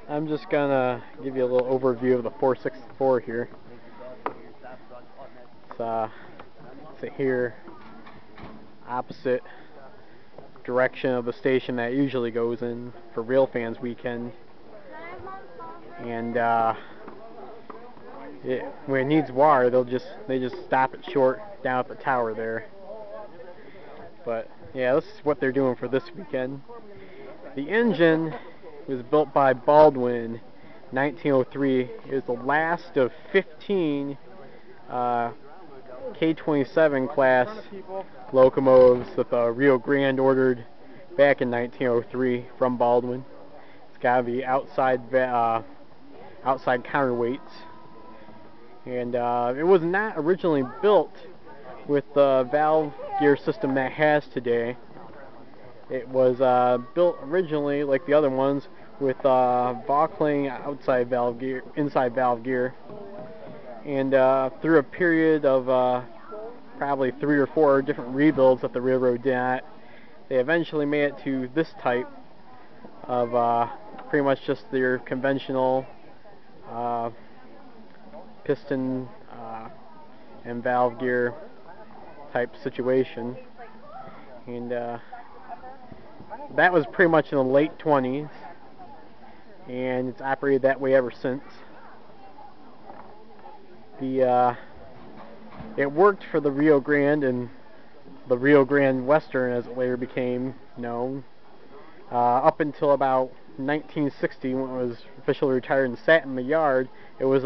I'm just gonna give you a little overview of the 464 here. It's here, opposite direction of the station that usually goes in for Real Fans Weekend, and when it needs water, they just stop it short down at the tower there. But yeah, this is what they're doing for this weekend. The engine was built by Baldwin, 1903. It was the last of 15 K27 class locomotives that the Rio Grande ordered back in 1903 from Baldwin. It's got the outside counterweights, and it was not originally built with the valve gear system that it has today. It was built originally, like the other ones, with Vaucling inside valve gear, and through a period of probably 3 or 4 different rebuilds that the railroad did, they eventually made it to this type of pretty much just their conventional piston and valve gear type situation. And that was pretty much in the late 20s, and it's operated that way ever since. It worked for the Rio Grande and the Rio Grande Western, as it later became known, up until about 1960, when it was officially retired and sat in the yard. It was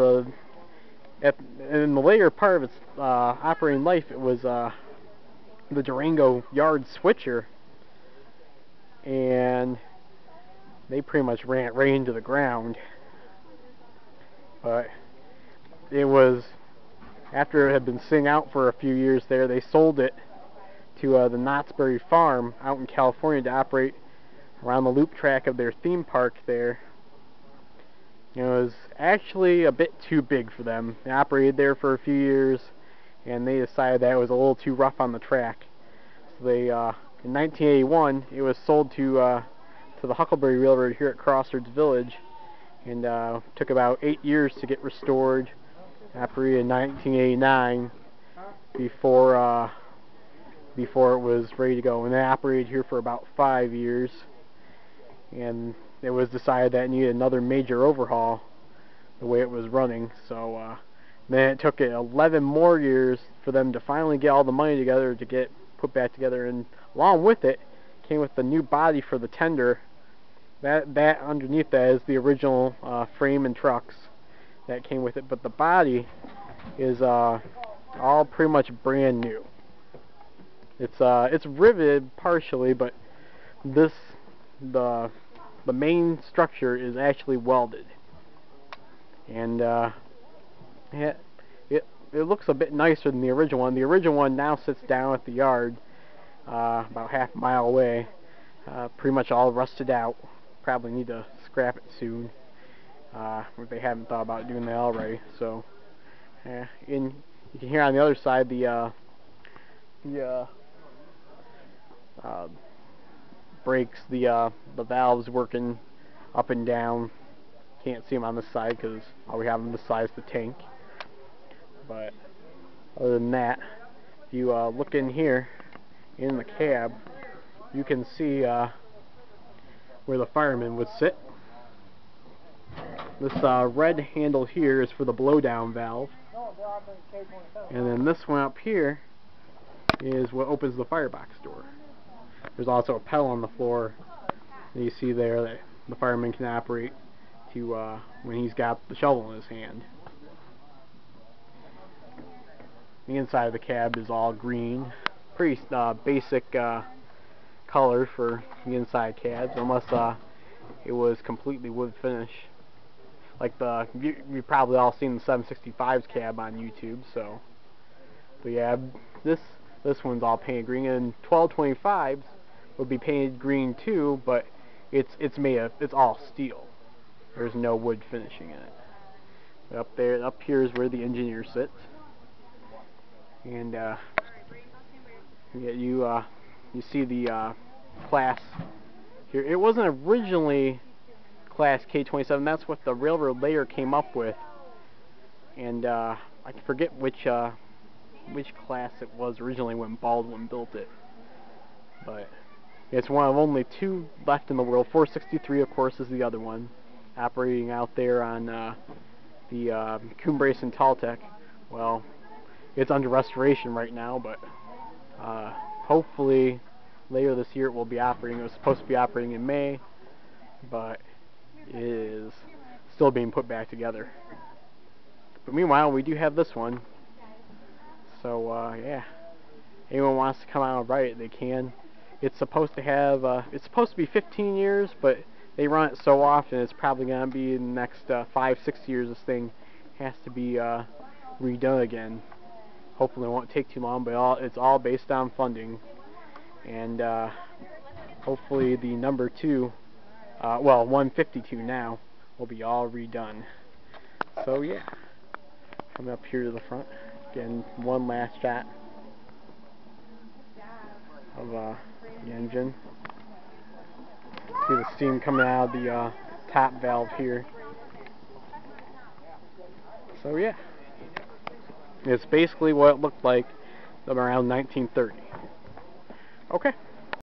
in the later part of its operating life, it was the Durango yard switcher, and they pretty much ran it right into the ground. But it was, after it had been sitting out for a few years there, they sold it to the Knott's Berry Farm out in California to operate around the loop track of their theme park there. It was actually a bit too big for them. They operated there for a few years, and they decided that it was a little too rough on the track. So they, in 1981, it was sold to the Huckleberry Railroad here at Crossroads Village, and took about 8 years to get restored. Operated in 1989 before it was ready to go, and they operated here for about 5 years, and it was decided that it needed another major overhaul the way it was running. So then it took 11 more years for them to finally get all the money together to get put back together, and along with it came with the new body for the tender. That underneath that is the original frame and trucks that came with it, but the body is all pretty much brand new. It's riveted partially, but the main structure is actually welded, and it looks a bit nicer than the original one. The original one now sits down at the yard about half a mile away, pretty much all rusted out. Probably need to scrap it soon, if they haven't thought about doing that already. So, you can hear on the other side the brakes, the valves working up and down. Can't see them on this side because all we have on this side is the tank. But other than that, if you look in here in the cab, you can see where the fireman would sit. This red handle here is for the blowdown valve, and then this one up here is what opens the firebox door. There's also a pedal on the floor that you see there that the fireman can operate to when he's got the shovel in his hand. The inside of the cab is all green, pretty basic color for the inside cabs, unless it was completely wood finish. Like you've probably all seen the 765's cab on YouTube. So, but yeah, this one's all painted green, and 1225s would be painted green too, but it's all steel. There's no wood finishing in it. But up here is where the engineer sits, and yeah, you see the class here. It wasn't originally class K27. That's what the railroad layer came up with, and I forget which class it was originally when Baldwin built it, but it's one of only 2 left in the world. 463, of course, is the other one, operating out there on the Cumbres and Taltech. Well, it's under restoration right now, but hopefully later this year it will be operating. It was supposed to be operating in May, but it is still being put back together. But meanwhile, we do have this one. So yeah, anyone wants to come out and ride it, they can. It's supposed to have it's supposed to be 15 years, but they run it so often it's probably going to be in the next 5-6 years. This thing has to be redone again. Hopefully it won't take too long, but it's all based on funding, and hopefully the number 2, well, 152 now, will be all redone. So yeah, coming up here to the front, again, one last shot of the engine. See the steam coming out of the top valve here. So yeah, it's basically what it looked like around 1930. Okay.